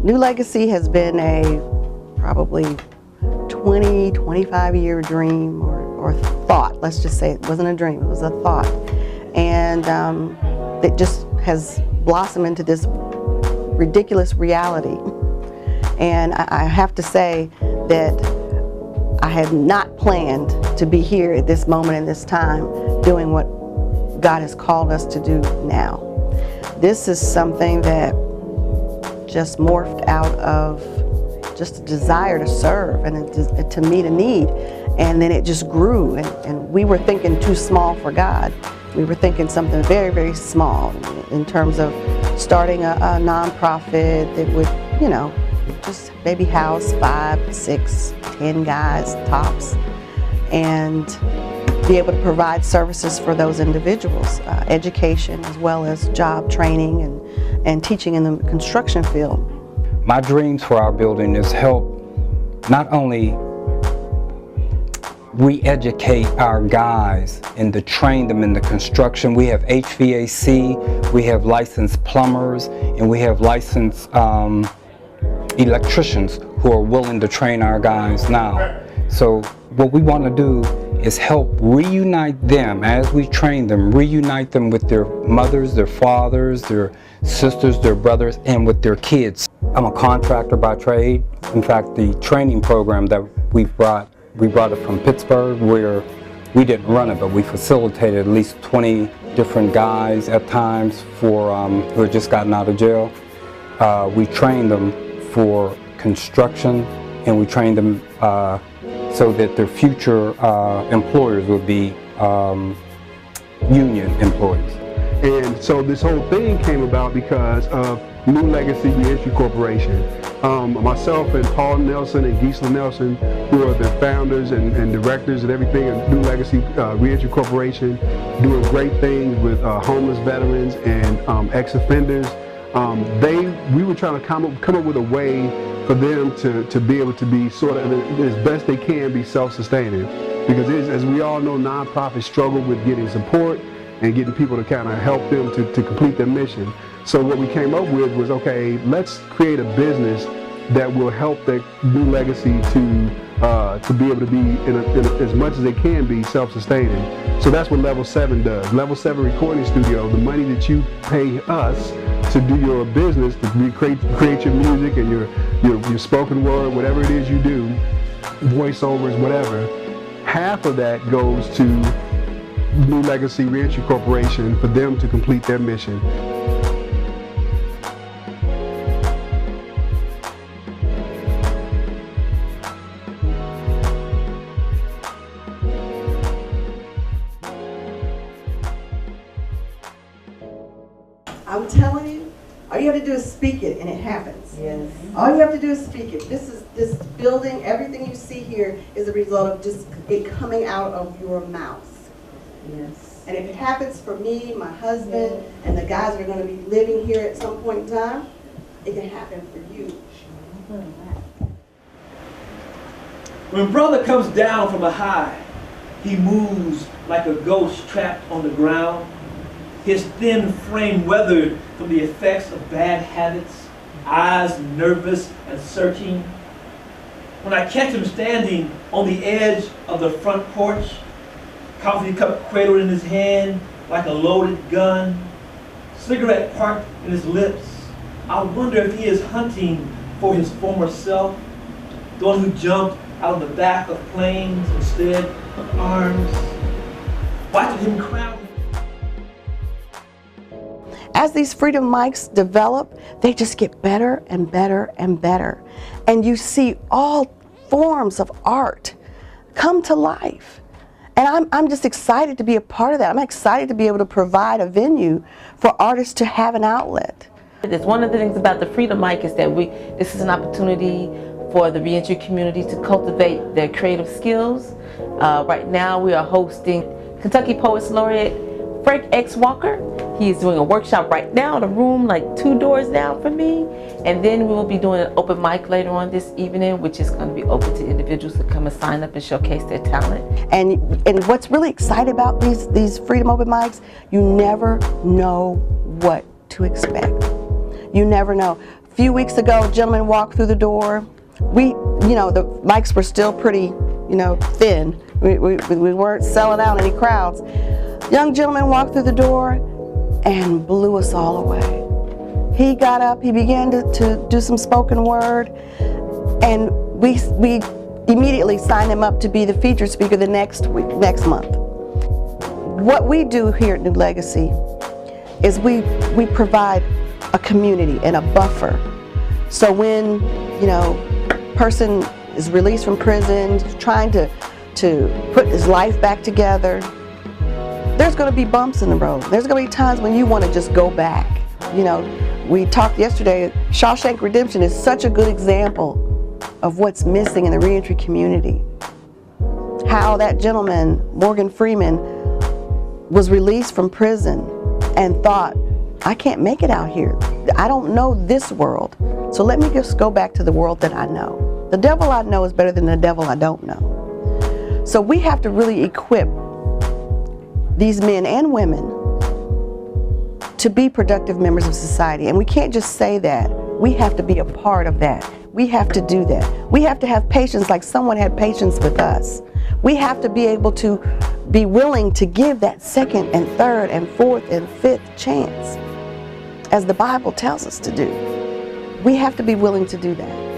New Legacy has been a probably 25-year dream or thought. Let's just say it wasn't a dream, it was a thought. And it just has blossomed into this ridiculous reality. And I have to say that I had not planned to be here at this moment in this time doing what God has called us to do now. This is something that just morphed out of just a desire to serve and to meet a need. And then it just grew, and we were thinking too small for God. We were thinking something very, very small in terms of starting a nonprofit that would, you know, just maybe house 5, 6, 10 guys tops, and be able to provide services for those individuals, education as well as job training and teaching in the construction field. My dreams for our building is help not only re-educate our guys and to train them in the construction. We have HVAC, we have licensed plumbers, and we have licensed electricians who are willing to train our guys now. So what we want to do is help reunite them as we train them, reunite them with their mothers, their fathers, their sisters, their brothers, and with their kids. I'm a contractor by trade. In fact, the training program that we brought it from Pittsburgh, where we didn't run it, but we facilitated at least 20 different guys at times for who had just gotten out of jail. We trained them for construction, and we trained them so that their future employers would be union employees. And so this whole thing came about because of New Legacy Reentry Corporation. Myself and Paul Nelson and Gisela Nelson, who are the founders and directors and everything of New Legacy Reentry Corporation, doing great things with homeless veterans and ex-offenders. We were trying to come up with a way for them to be able to be sort of, as best they can, be self-sustaining. Because as we all know, nonprofits struggle with getting support and getting people to kind of help them to complete their mission. So what we came up with was, okay, let's create a business that will help the New Legacy to be able to be, as much as they can be, self-sustaining. So that's what Level 7 does. Level 7 Recording Studio, the money that you pay us to do your business, to create your music and your spoken word, whatever it is you do, voiceovers, whatever, half of that goes to New Legacy Reentry Corporation for them to complete their mission. I'm telling you, all you have to do is speak it and it happens. Yes. All you have to do is speak it. This building, everything you see here is a result of just it coming out of your mouth. Yes. And if it happens for me, my husband, and the guys that are going to be living here at some point in time, it can happen for you. When brother comes down from a high, he moves like a ghost trapped on the ground. His thin frame weathered from the effects of bad habits, eyes nervous and searching. When I catch him standing on the edge of the front porch, coffee cup cradled in his hand like a loaded gun, cigarette parked in his lips, I wonder if he is hunting for his former self, the one who jumped out of the back of planes instead of arms, watching him crowd. As these freedom mics develop, they just get better and better and better. And you see all forms of art come to life. And I'm just excited to be a part of that. I'm excited to be able to provide a venue for artists to have an outlet. It's one of the things about the Freedom Mic is that this is an opportunity for the reentry community to cultivate their creative skills. Right now we are hosting Kentucky Poets Laureate Frank X. Walker. He is doing a workshop right now in a room like 2 doors down from me. And then we will be doing an open mic later on this evening, which is going to be open to individuals to come and sign up and showcase their talent. And what's really exciting about these Freedom Open Mics, you never know what to expect. You never know. few weeks ago, a gentleman walked through the door. The mics were still pretty, thin. We weren't selling out any crowds. Young gentleman walked through the door and blew us all away. He got up, he began to do some spoken word, and we immediately signed him up to be the featured speaker the next month. What we do here at New Legacy is we provide a community and a buffer. So when, person is released from prison, trying to put his life back together, there's going to be bumps in the road. There's going to be times when you want to just go back. We talked yesterday, Shawshank Redemption is such a good example of what's missing in the reentry community. How that gentleman, Morgan Freeman, was released from prison and thought, I can't make it out here. I don't know this world. So let me just go back to the world that I know. The devil I know is better than the devil I don't know. So we have to really equip these men and women to be productive members of society. And we can't just say that. We have to be a part of that. We have to do that. We have to have patience like someone had patience with us. We have to be able to be willing to give that second and third and fourth and fifth chance, as the Bible tells us to do. We have to be willing to do that.